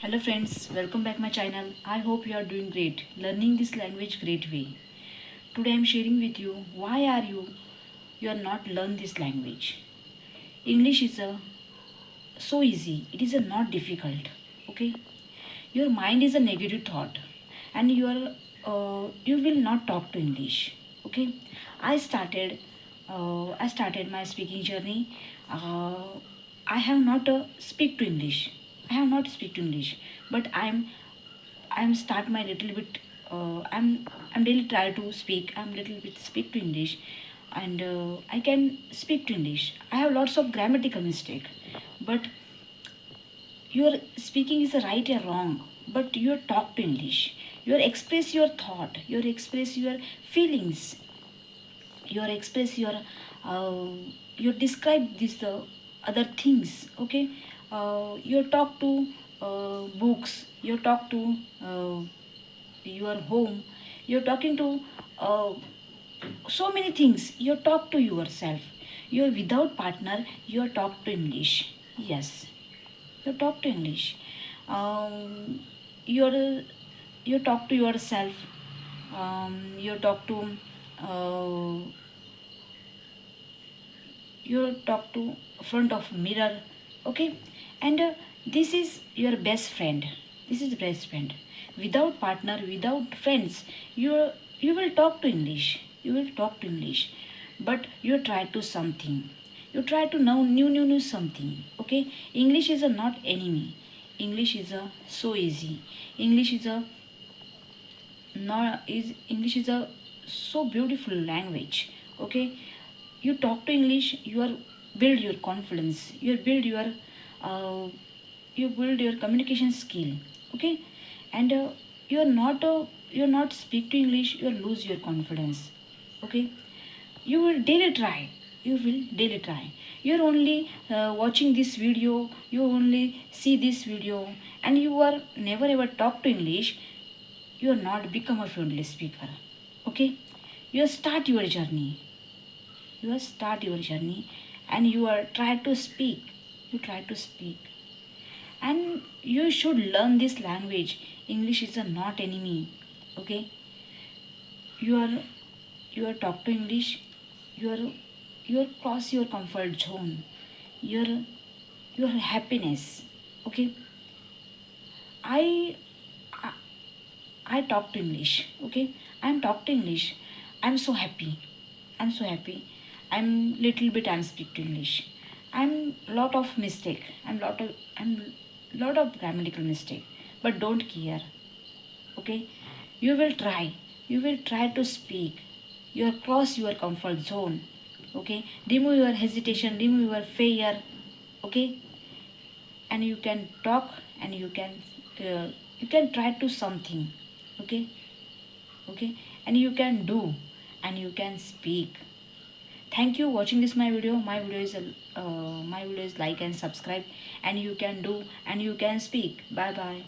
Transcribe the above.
Hello friends, welcome back my channel. I hope you are doing great, learning this language great way. Today I am sharing with you why are you are not learn this language. English is a so easy. It is a not difficult. Okay, your mind is a negative thought, and you will not talk to English. Okay, I started I started my speaking journey. Uh, I have not speak to English. I have not speak to English, but I'm start my little bit. I'm daily try to speak. I'm little bit speak to English, and I can speak to English. I have lots of grammatical mistake, but your speaking is right or wrong. But you talk to English. You express your thought. You express your feelings. You express your uh, you describe this other things. Okay, you talk to books. You talk to your home. You're talking to uh, so many things. You talk to yourself. You're without partner. You talk to English. Yes, you talk to English. um, you're you talk to yourself. You talk to uh, you talk to front of mirror. Okay, and this is your best friend. This is best friend. Without partner, without friends, you will talk to English. You will talk to English, but you try to something. You try to know new something. Okay, English is a not enemy. English is a so easy. English is a not is English is a so beautiful language. Okay, you talk to English, you are build your confidence, uh, you build your communication skill. Okay, and you're not speak to English, you lose your confidence. Okay, you will daily try. You will daily try. You're only watching this video, you only see this video, and you are never ever talk to English. You are not become a fluent speaker. Okay, you start your journey. You start your journey, and you are try to speak. You try to speak, and you should learn this language. English is a not enemy. Okay, you are you are talk to English. You are cross your comfort zone. Your your happiness. Okay, I I talk to English. Okay, I'm talk to English. I'm so happy. I'm so happy. I'm little bit I'm speak to English. I'm lot of mistake. I'm lot of grammatical mistake. But don't care. Okay, you will try. You will try to speak. You will cross your comfort zone. Okay, remove your hesitation. Remove your fear. Okay, and you can talk, and you can try to something. Okay, okay, and you can do, and you can speak. Thank you watching this my video. My video is like and subscribe, and you can do, and you can speak. Bye bye.